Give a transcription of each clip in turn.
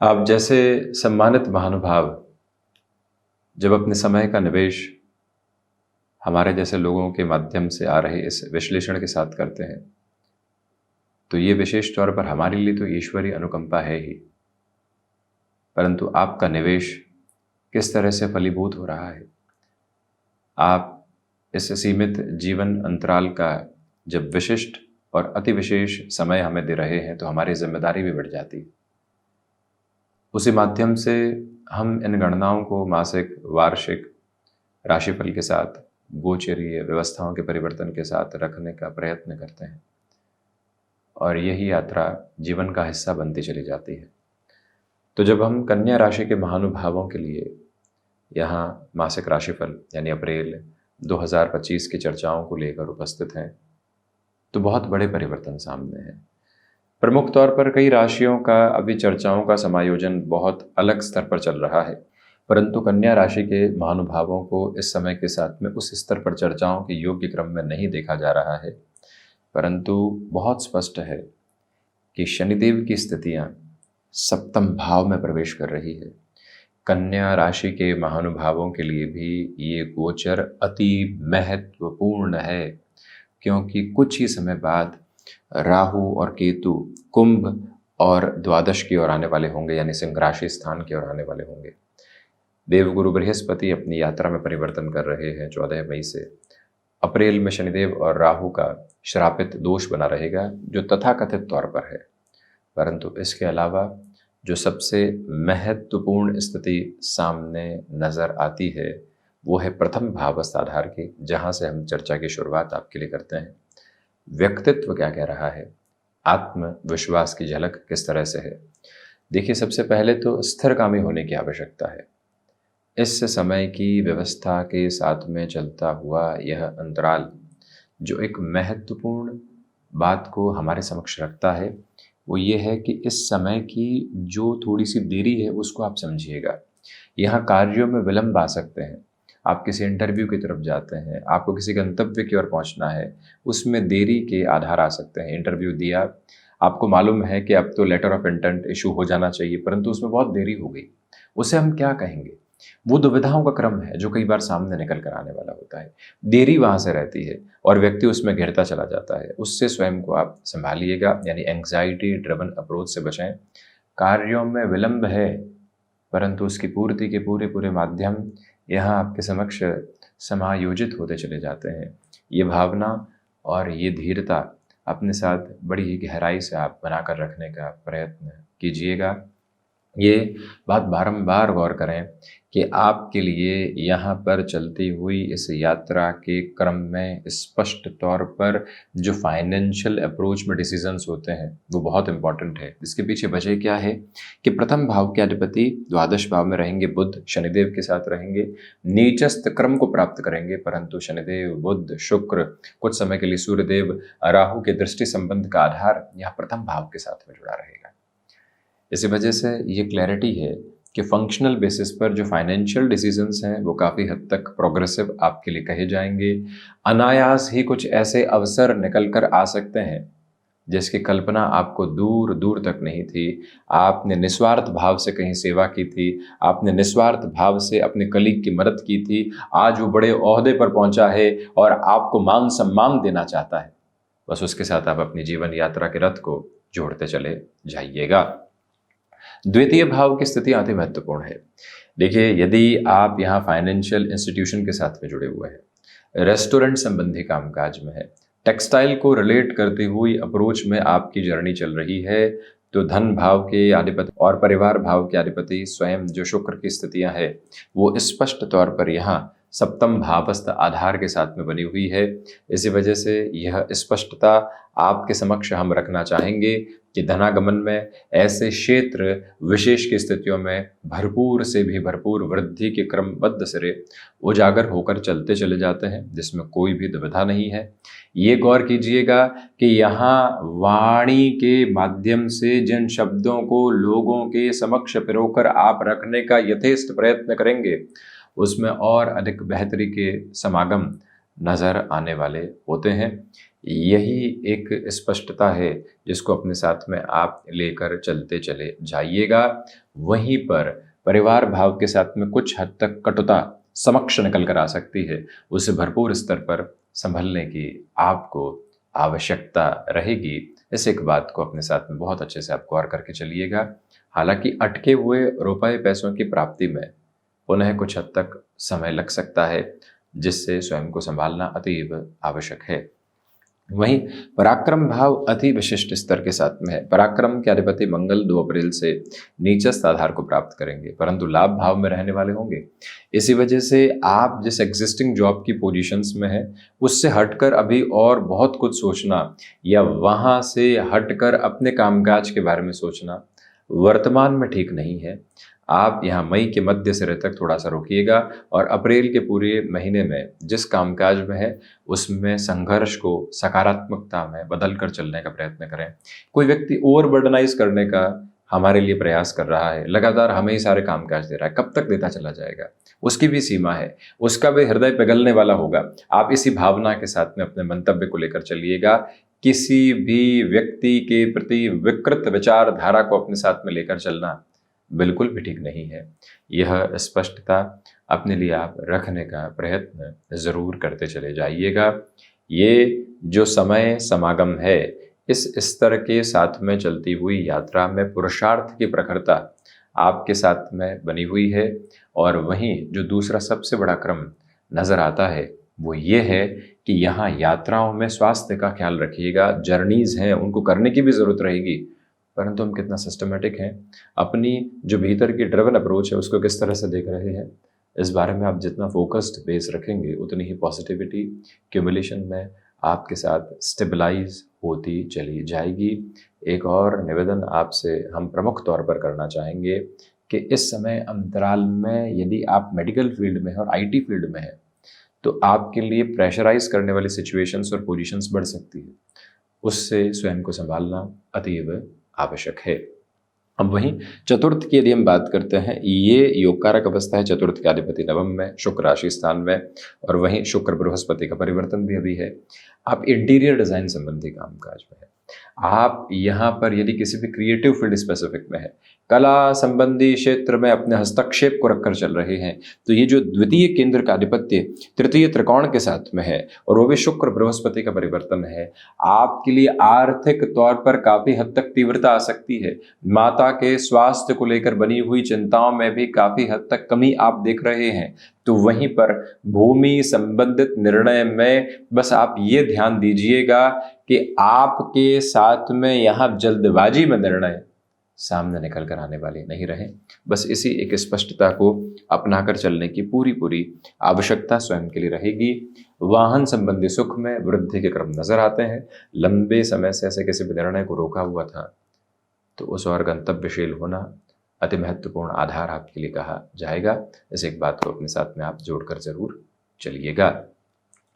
आप जैसे सम्मानित महानुभाव जब अपने समय का निवेश हमारे जैसे लोगों के माध्यम से आ रहे इस विश्लेषण के साथ करते हैं, तो ये विशेष तौर पर हमारे लिए तो ईश्वरीय अनुकंपा है ही। परंतु आपका निवेश किस तरह से फलीभूत हो रहा है, आप इस सीमित जीवन अंतराल का जब विशिष्ट और अति विशेष समय हमें दे रहे हैं, तो हमारी जिम्मेदारी भी बढ़ जाती है। उसी माध्यम से हम इन गणनाओं को मासिक, वार्षिक राशिफल के साथ, गोचरीय व्यवस्थाओं के परिवर्तन के साथ रखने का प्रयत्न करते हैं, और यही यात्रा जीवन का हिस्सा बनती चली जाती है। तो जब हम कन्या राशि के महानुभावों के लिए यहाँ मासिक राशिफल यानी अप्रैल 2025 की चर्चाओं को लेकर उपस्थित हैं, तो बहुत बड़े परिवर्तन सामने हैं। प्रमुख तौर पर कई राशियों का अभी चर्चाओं का समायोजन बहुत अलग स्तर पर चल रहा है, परंतु कन्या राशि के महानुभावों को इस समय के साथ में उस स्तर पर चर्चाओं के योग्य क्रम में नहीं देखा जा रहा है। परंतु बहुत स्पष्ट है कि शनिदेव की स्थितियां सप्तम भाव में प्रवेश कर रही है। कन्या राशि के महानुभावों के लिए भी ये गोचर अति महत्वपूर्ण है, क्योंकि कुछ ही समय बाद राहु और केतु कुंभ और द्वादश की ओर आने वाले होंगे, यानी सिंह राशि स्थान की ओर आने वाले होंगे। देवगुरु बृहस्पति अपनी यात्रा में परिवर्तन कर रहे हैं 14 मई से। अप्रैल में शनिदेव और राहु का श्रापित दोष बना रहेगा, जो तथाकथित तौर पर है। परंतु इसके अलावा जो सबसे महत्वपूर्ण स्थिति सामने नजर आती है, वो है प्रथम भावस्थ आधार की, जहां से हम चर्चा की शुरुआत आपके लिए करते हैं। व्यक्तित्व क्या कह रहा है, आत्मविश्वास की झलक किस तरह से है। देखिए, सबसे पहले तो स्थिरगामी होने की आवश्यकता है। इस समय की व्यवस्था के साथ में चलता हुआ यह अंतराल जो एक महत्वपूर्ण बात को हमारे समक्ष रखता है, वो ये है कि इस समय की जो थोड़ी सी देरी है उसको आप समझिएगा। यहाँ कार्यों में विलंब आ सकते हैं। आप किसी इंटरव्यू की तरफ जाते हैं, आपको किसी गंतव्य की ओर पहुँचना है, उसमें देरी के आधार आ सकते हैं। इंटरव्यू दिया, आपको मालूम है कि अब तो लेटर ऑफ इंटेंट इशू हो जाना चाहिए, परंतु उसमें बहुत देरी हो गई। उसे हम क्या कहेंगे? वो दुविधाओं का क्रम है जो कई बार सामने निकल कर आने वाला होता है। देरी वहाँ से रहती है और व्यक्ति उसमें घिरता चला जाता है। उससे स्वयं को आप संभालिएगा, यानी एंग्जाइटी ड्रिवन अप्रोच से बचें। कार्यों में विलंब है, परंतु उसकी पूर्ति के पूरे पूरे माध्यम यहाँ आपके समक्ष समायोजित होते चले जाते हैं। ये भावना और ये धीरता अपने साथ बड़ी ही गहराई से आप बनाकर रखने का प्रयत्न कीजिएगा। ये बात बारंबार गौर करें कि आपके लिए यहाँ पर चलती हुई इस यात्रा के क्रम में स्पष्ट तौर पर जो फाइनेंशियल अप्रोच में डिसीजंस होते हैं वो बहुत इंपॉर्टेंट है। इसके पीछे वजह क्या है कि प्रथम भाव के अधिपति द्वादश भाव में रहेंगे, बुध शनिदेव के साथ रहेंगे, नीचस्थ क्रम को प्राप्त करेंगे, परंतु शनिदेव, बुध, शुक्र, कुछ समय के लिए सूर्यदेव, राहु के दृष्टि संबंध का आधार यहाँ प्रथम भाव के साथ में जुड़ा रहेगा। इसी वजह से ये क्लैरिटी है कि फंक्शनल बेसिस पर जो फाइनेंशियल डिसीजंस हैं वो काफ़ी हद तक प्रोग्रेसिव आपके लिए कहे जाएंगे। अनायास ही कुछ ऐसे अवसर निकल कर आ सकते हैं जिसकी कल्पना आपको दूर दूर तक नहीं थी। आपने निस्वार्थ भाव से कहीं सेवा की थी, आपने निस्वार्थ भाव से अपने कलीग की मदद की थी, आज वो बड़े ओहदे पर पहुंचा है और आपको मान सम्मान देना चाहता है। बस उसके साथ आप अपनी जीवन यात्रा के रथ को जोड़ते चले जाइएगा। द्वितीय भाव की स्थिति अति महत्वपूर्ण है। देखिए, यदि आप यहाँ फाइनेंशियल इंस्टीट्यूशन के साथ में जुड़े हुए हैं, रेस्टोरेंट संबंधी कामकाज में है, टेक्सटाइल को रिलेट करती हुई अप्रोच में आपकी जर्नी चल रही है, तो धन भाव के अधिपति और परिवार भाव के अधिपति स्वयं जो शुक्र की स्थितियां है वो स्पष्ट तौर पर यहाँ सप्तम भावस्थ आधार के साथ में बनी हुई है। इसी वजह से यह स्पष्टता आपके समक्ष हम रखना चाहेंगे कि धनागमन में ऐसे क्षेत्र विशेष की स्थितियों में भरपूर से भी भरपूर वृद्धि के क्रमबद्ध सिरे उजागर होकर चलते चले जाते हैं, जिसमें कोई भी दुविधा नहीं है। ये गौर कीजिएगा कि यहाँ वाणी के माध्यम से जिन शब्दों को लोगों के समक्ष पिरोकर आप रखने का यथेष्ट प्रयत्न करेंगे, उसमें और अधिक बेहतरी के समागम नज़र आने वाले होते हैं। यही एक स्पष्टता है जिसको अपने साथ में आप लेकर चलते चले जाइएगा। वहीं पर परिवार भाव के साथ में कुछ हद तक कटुता समक्ष निकल कर आ सकती है, उसे भरपूर स्तर पर संभलने की आपको आवश्यकता रहेगी। इस एक बात को अपने साथ में बहुत अच्छे से आप गौर करके चलिएगा। हालांकि अटके हुए रुपए पैसों की प्राप्ति में पुनः कुछ हद तक समय लग सकता है, जिससे स्वयं को संभालना अतीव आवश्यक है। वहीं पराक्रम भाव अति विशिष्ट स्तर के साथ में है। पराक्रम के अधिपति मंगल 2 अप्रैल से नीचस्थ आधार को प्राप्त करेंगे, परंतु लाभ भाव में रहने वाले होंगे। इसी वजह से आप जिस एग्जिस्टिंग जॉब की पोजीशंस में है, उससे हटकर अभी और बहुत कुछ सोचना या वहां से हटकर अपने कामकाज के बारे में सोचना वर्तमान में ठीक नहीं है। आप यहाँ मई के मध्य सिरे तक थोड़ा सा रोकिएगा और अप्रैल के पूरे महीने में जिस कामकाज में है उसमें संघर्ष को सकारात्मकता में बदल कर चलने का प्रयत्न करें। कोई व्यक्ति ओवरबर्डनाइज करने का हमारे लिए प्रयास कर रहा है, लगातार हमें ही सारे कामकाज दे रहा है, कब तक देता चला जाएगा? उसकी भी सीमा है, उसका भी हृदय पिघलने वाला होगा। आप इसी भावना के साथ में अपने मंतव्य को लेकर चलिएगा। किसी भी व्यक्ति के प्रति विकृत विचारधारा को अपने साथ में लेकर चलना बिल्कुल भी ठीक नहीं है। यह स्पष्टता अपने लिए आप रखने का प्रयत्न जरूर करते चले जाइएगा। ये जो समय समागम है, इस स्तर के साथ में चलती हुई यात्रा में पुरुषार्थ की प्रखरता आपके साथ में बनी हुई है। और वहीं जो दूसरा सबसे बड़ा क्रम नजर आता है वो ये है कि यहाँ यात्राओं में स्वास्थ्य का ख्याल रखिएगा। जर्नीज हैं, उनको करने की भी ज़रूरत रहेगी, परंतु हम कितना सिस्टमेटिक हैं, अपनी जो भीतर की ड्रिवन अप्रोच है उसको किस तरह से देख रहे हैं, इस बारे में आप जितना फोकस्ड बेस रखेंगे उतनी ही पॉजिटिविटी क्यूमुलेशन में आपके साथ स्टेबलाइज होती चली जाएगी। एक और निवेदन आपसे हम प्रमुख तौर पर करना चाहेंगे कि इस समय अंतराल में यदि आप मेडिकल फील्ड में हैं और आईटी फील्ड में हैं तो आपके लिए प्रेशराइज करने वाली सिचुएशंस और पोजीशंस बढ़ सकती है। उससे स्वयं को संभालना अतीव आवश्यक है। अब वहीं चतुर्थ की यदि हम बात करते हैं, ये योगकारक अवस्था है। चतुर्थ के अधिपति नवम में, शुक्र राशि स्थान में, और वहीं शुक्र बृहस्पति का परिवर्तन भी अभी है। आप इंटीरियर डिजाइन संबंधी कामकाज में है। आप यहाँ पर यदि किसी भी क्रिएटिव फील्ड स्पेसिफिक में है, कला संबंधी क्षेत्र में अपने हस्तक्षेप को रखकर चल रहे हैं, तो ये जो द्वितीय केंद्र का आधिपत्य तृतीय त्रिकोण के साथ में है और वो भी शुक्र बृहस्पति का परिवर्तन है, आपके लिए आर्थिक तौर पर काफी हद तक तीव्रता आ सकती है। माता के स्वास्थ्य को लेकर बनी हुई चिंताओं में भी काफी हद तक कमी आप देख रहे हैं। तो वहीं पर भूमि संबंधित निर्णय में बस आप ये ध्यान दीजिएगा कि आपके साथ में यहाँ जल्दबाजी में निर्णय सामने निकल कर आने वाले नहीं रहे। बस इसी एक स्पष्टता को अपनाकर चलने की पूरी आवश्यकता स्वयं के लिए रहेगी। वाहन संबंधी सुख में वृद्धि के क्रम नजर आते हैं। लंबे समय से ऐसे किसी भी निर्णय को रोका हुआ था तो उस और गंतव्यशील होना अति महत्वपूर्ण आधार आपके लिए कहा जाएगा। इस एक बात को अपने साथ में आप जोड़कर जरूर चलिएगा।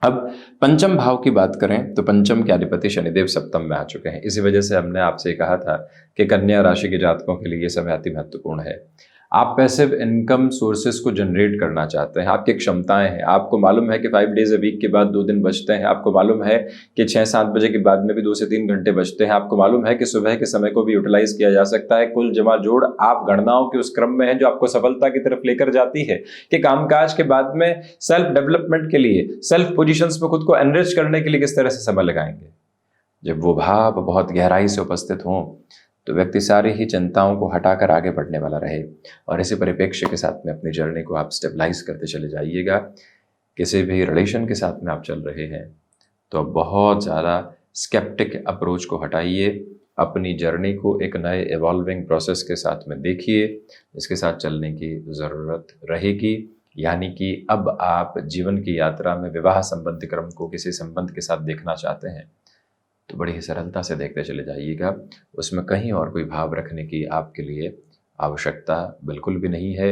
अब पंचम भाव की बात करें तो पंचम के अधिपति शनिदेव सप्तम में आ चुके हैं। इसी वजह से हमने आपसे कहा था कि कन्या राशि के जातकों के लिए ये समय अति महत्वपूर्ण है। आप पैसिव इनकम सोर्सेस को जनरेट करना चाहते हैं, आपकी क्षमताएं हैं। आपको मालूम है कि 5 डेज अ वीक के बाद 2 दिन बचते हैं। आपको मालूम है कि 6-7 बजे के बाद में भी 2 से 3 घंटे बचते हैं। आपको मालूम है कि सुबह के समय को भी यूटिलाइज किया जा सकता है। कुल जमा जोड़ आप गणनाओं के उस क्रम में है जो आपको सफलता की तरफ लेकर जाती है कि कामकाज के बाद में सेल्फ डेवलपमेंट के लिए, सेल्फ पोजिशंस में खुद को एनरिच करने के लिए किस तरह से समय लगाएंगे। जब वो भाव बहुत गहराई से उपस्थित हों तो व्यक्ति सारी ही चिंताओं को हटाकर आगे बढ़ने वाला रहे। और इसी परिप्रेक्ष्य के साथ में अपनी जर्नी को आप स्टेबलाइज करते चले जाइएगा। किसी भी रिलेशन के साथ में आप चल रहे हैं तो बहुत ज़्यादा स्केप्टिक अप्रोच को हटाइए। अपनी जर्नी को एक नए इवॉल्विंग प्रोसेस के साथ में देखिए। इसके साथ चलने की ज़रूरत रहेगी। यानी कि अब आप जीवन की यात्रा में विवाह संबंधी क्रम को किसी संबंध के साथ देखना चाहते हैं तो बड़ी ही सरलता से देखते चले जाइएगा। उसमें कहीं और कोई भाव रखने की आपके लिए आवश्यकता बिल्कुल भी नहीं है।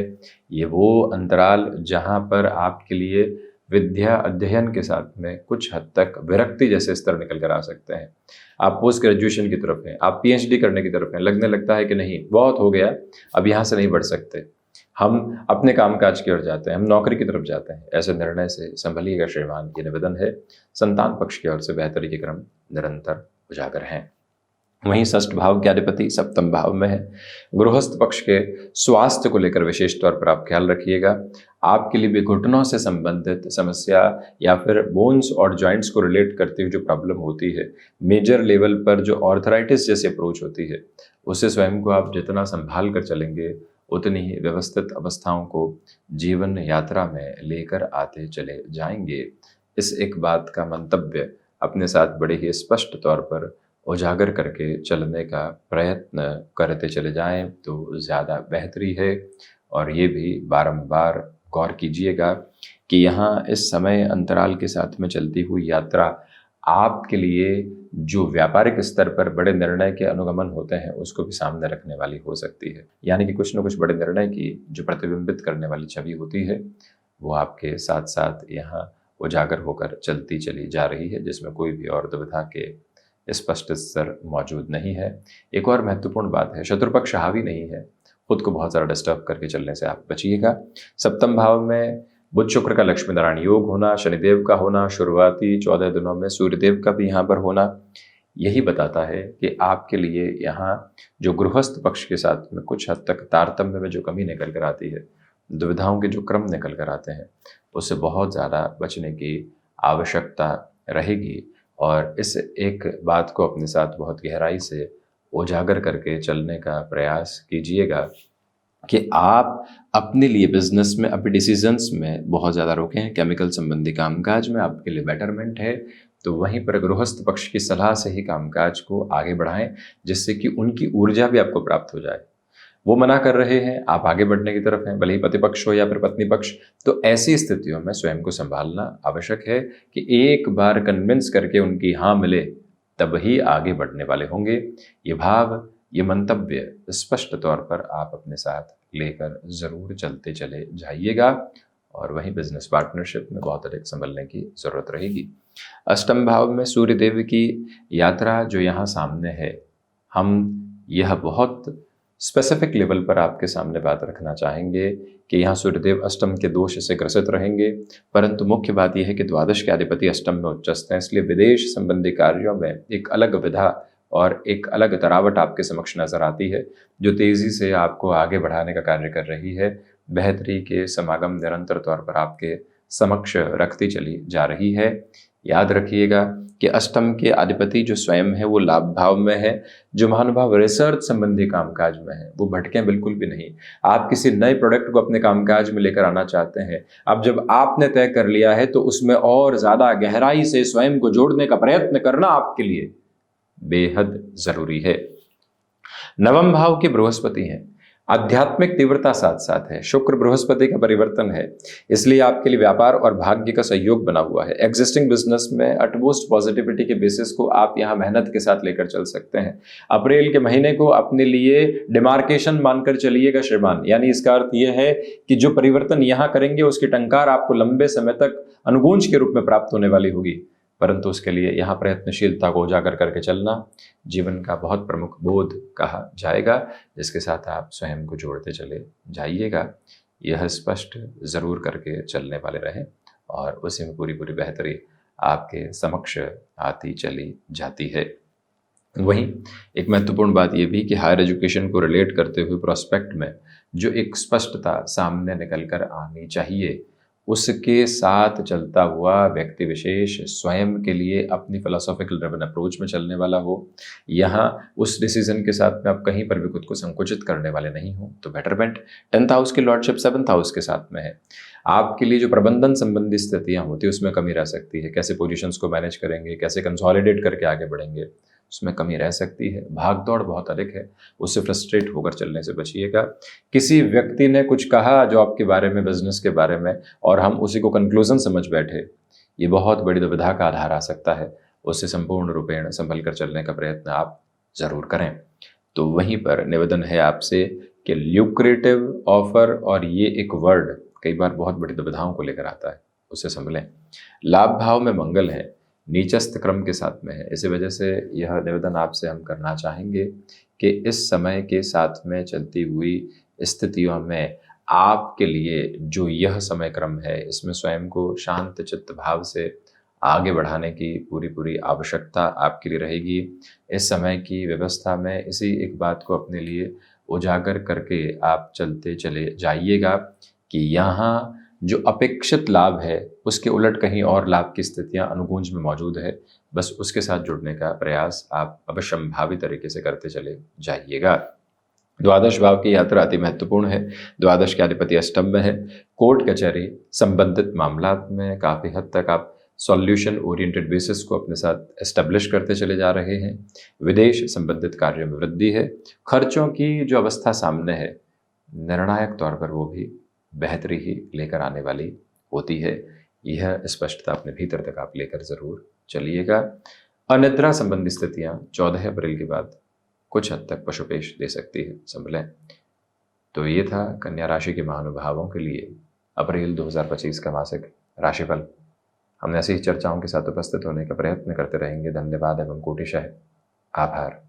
ये वो अंतराल जहाँ पर आपके लिए विद्या अध्ययन के साथ में कुछ हद तक विरक्ति जैसे स्तर निकल कर आ सकते हैं। आप पोस्ट ग्रेजुएशन की तरफ हैं, आप PhD करने की तरफ हैं, लगने लगता है कि नहीं बहुत हो गया, अब यहाँ से नहीं बढ़ सकते। हम अपने कामकाज की ओर जाते हैं, हम नौकरी की तरफ जाते हैं। ऐसे निर्णय से संभलिएगा श्रीमान, ये निवेदन है। संतान पक्ष की ओर से बेहतरी के क्रम निरंतर उजागर हैं। वहीं षष्ठ भाव के अधिपति सप्तम भाव में है। गृहस्थ पक्ष के स्वास्थ्य को लेकर विशेष तौर पर आप ख्याल रखिएगा। आपके लिए भी घुटनों से संबंधित समस्या या फिर बोन्स और जॉइंट्स को रिलेट करती हुई जो प्रॉब्लम होती है, मेजर लेवल पर जो ऑर्थराइटिस जैसी अप्रोच होती है, उससे स्वयं को आप जितना संभाल कर चलेंगे उतनी ही व्यवस्थित अवस्थाओं को जीवन यात्रा में लेकर आते चले जाएंगे। इस एक बात का मंतव्य अपने साथ बड़े ही स्पष्ट तौर पर उजागर करके चलने का प्रयत्न करते चले जाएं तो ज़्यादा बेहतरी है। और ये भी बारंबार गौर कीजिएगा कि यहाँ इस समय अंतराल के साथ में चलती हुई यात्रा आपके लिए जो व्यापारिक स्तर पर बड़े निर्णय के अनुगमन होते हैं उसको भी सामने रखने वाली हो सकती है। यानी कि कुछ न कुछ बड़े निर्णय की जो प्रतिबिंबित करने वाली छवि होती है वो आपके साथ साथ यहाँ उजागर होकर चलती चली जा रही है, जिसमें कोई भी और दुविधा के स्पष्ट स्तर मौजूद नहीं है। एक और महत्वपूर्ण बात है, शत्रुपक्ष हावी नहीं है। खुद को बहुत ज़्यादा डिस्टर्ब करके चलने से आप बचिएगा। सप्तम भाव में बुध शुक्र का लक्ष्मी नारायण योग होना, शनिदेव का होना, शुरुआती 14 दिनों में सूर्यदेव का भी यहाँ पर होना, यही बताता है कि आपके लिए यहाँ जो गृहस्थ पक्ष के साथ में कुछ हद तक तारतम्य में जो कमी निकल कर आती है, दुविधाओं के जो क्रम निकल कर आते हैं, उससे बहुत ज़्यादा बचने की आवश्यकता रहेगी। और इस एक बात को अपने साथ बहुत गहराई से उजागर करके चलने का प्रयास कीजिएगा कि आप अपने लिए बिजनेस में, अपने डिसीजंस में बहुत ज़्यादा रोकें। केमिकल संबंधी कामकाज में आपके लिए बेटरमेंट है, तो वहीं पर गृहस्थ पक्ष की सलाह से ही कामकाज को आगे बढ़ाएं, जिससे कि उनकी ऊर्जा भी आपको प्राप्त हो जाए। वो मना कर रहे हैं, आप आगे बढ़ने की तरफ हैं, भले ही पति पक्ष हो या फिर पत्नी पक्ष। तो ऐसी स्थितियों में स्वयं को संभालना आवश्यक है कि एक बार कन्विंस करके उनकी हाँ मिले तब ही आगे बढ़ने वाले होंगे। ये भाव, ये मंतव्य स्पष्ट तौर पर आप अपने साथ लेकर जरूर चलते चले जाइएगा। और वहीं बिजनेस पार्टनरशिप में बहुत अधिक संभलने की जरूरत रहेगी। अष्टम भाव में सूर्य देव की यात्रा जो यहाँ सामने है, हम यह बहुत स्पेसिफिक लेवल पर आपके सामने बात रखना चाहेंगे कि यहाँ सूर्यदेव अष्टम के दोष से ग्रसित रहेंगे। परंतु मुख्य बात यह है कि द्वादश के अधिपति अष्टम में उच्चस्थ हैं, इसलिए विदेश संबंधी कार्यों में एक अलग विधा और एक अलग तरावट आपके समक्ष नजर आती है, जो तेजी से आपको आगे बढ़ाने का कार्य कर रही है। बेहतरी के समागम निरंतर तौर पर आपके समक्ष रखती चली जा रही है। याद रखिएगा कि अष्टम के अधिपति जो स्वयं है वो लाभ भाव में है। जो महानुभाव रिसर्च संबंधी कामकाज में है वो भटकें बिल्कुल भी नहीं। आप किसी नए प्रोडक्ट को अपने कामकाज में लेकर आना चाहते हैं, अब जब आपने तय कर लिया है तो उसमें और ज्यादा गहराई से स्वयं को जोड़ने का प्रयत्न करना आपके लिए बेहद जरूरी है। नवम भाव के बृहस्पति हैं, आध्यात्मिक तीव्रता साथ साथ है, शुक्र बृहस्पति का परिवर्तन है, इसलिए आपके लिए व्यापार और भाग्य का सहयोग बना हुआ है। एग्जिस्टिंग बिजनेस में अटमोस्ट पॉजिटिविटी के बेसिस को आप यहाँ मेहनत के साथ लेकर चल सकते हैं। अप्रैल के महीने को अपने लिए डिमार्केशन मानकर चलिएगा श्रीमान, यानी इसका अर्थ यह है कि जो परिवर्तन यहाँ करेंगे उसकी टंकार आपको लंबे समय तक अनुगूंज के रूप में प्राप्त होने वाली होगी। परंतु उसके लिए यहाँ प्रयत्नशीलता को उजागर करके चलना जीवन का बहुत प्रमुख बोध कहा जाएगा, जिसके साथ आप स्वयं को जोड़ते चले जाइएगा। यह स्पष्ट जरूर करके चलने वाले रहें और उसी में पूरी पूरी बेहतरी आपके समक्ष आती चली जाती है। वहीं एक महत्वपूर्ण बात यह भी कि हायर एजुकेशन को रिलेट करते हुए प्रोस्पेक्ट में जो एक स्पष्टता सामने निकल कर आनी चाहिए, उसके साथ चलता हुआ व्यक्ति विशेष स्वयं के लिए अपनी फिलोसॉफिकल ड्रिवन अप्रोच में चलने वाला हो। यहाँ उस डिसीजन के साथ में आप कहीं पर भी खुद को संकुचित करने वाले नहीं हो। तो बेटरमेंट 10th हाउस की लॉर्डशिप 7th हाउस के साथ में है। आपके लिए जो प्रबंधन संबंधी स्थितियाँ होती है उसमें कमी रह सकती है। कैसे पोजीशंस को मैनेज करेंगे, कैसे कंसोलिडेट करके आगे बढ़ेंगे, उसमें कमी रह सकती है। भाग दौड़ बहुत अधिक है, उससे फ्रस्ट्रेट होकर चलने से बचिएगा। किसी व्यक्ति ने कुछ कहा जो आपके बारे में, बिजनेस के बारे में, और हम उसी को कंक्लूजन समझ बैठे, ये बहुत बड़ी दुविधा का आधार आ सकता है। उससे संपूर्ण रूपेण संभल कर चलने का प्रयत्न आप जरूर करें। तो वहीं पर निवेदन है आपसे कि ल्यूक्रेटिव ऑफर, और ये एक वर्ड कई बार बहुत बड़ी दुविधाओं को लेकर आता है, उससे संभलें। लाभ भाव में मंगल है, नीचस्थ क्रम के साथ में है, इसी वजह से यह निवेदन आपसे हम करना चाहेंगे कि इस समय के साथ में चलती हुई स्थितियों में आपके लिए जो यह समय क्रम है, इसमें स्वयं को शांत चित्त भाव से आगे बढ़ाने की पूरी पूरी आवश्यकता आपके लिए रहेगी। इस समय की व्यवस्था में इसी एक बात को अपने लिए उजागर करके आप चलते चले जाइएगा कि यहाँ जो अपेक्षित लाभ है, उसके उलट कहीं और लाभ की स्थितियाँ अनुगुंज में मौजूद है। बस उसके साथ जुड़ने का प्रयास आप अवश्यंभावी तरीके से करते चले जाइएगा। द्वादश भाव की यात्रा अति महत्वपूर्ण है। द्वादश के अधिपति अष्टम में है। कोर्ट कचहरी संबंधित मामलात में काफ़ी हद तक आप सॉल्यूशन ओरिएंटेड बेसिस को अपने साथ एस्टेब्लिश करते चले जा रहे हैं। विदेश संबंधित कार्यों में वृद्धि है। खर्चों की जो अवस्था सामने है, निर्णायक तौर पर वो भी बेहतरी ही लेकर आने वाली होती है। यह स्पष्टता अपने भीतर तक आप लेकर ज़रूर चलिएगा। अनिद्रा संबंधी स्थितियाँ 14 अप्रैल के बाद कुछ हद तक पशुपेश दे सकती है, संभलें। तो ये था कन्या राशि के महानुभावों के लिए अप्रैल 2025 का मासिक राशिफल। हमने ऐसी ही चर्चाओं के साथ उपस्थित होने का प्रयत्न करते रहेंगे। धन्यवाद एवं कोटिशः आभार।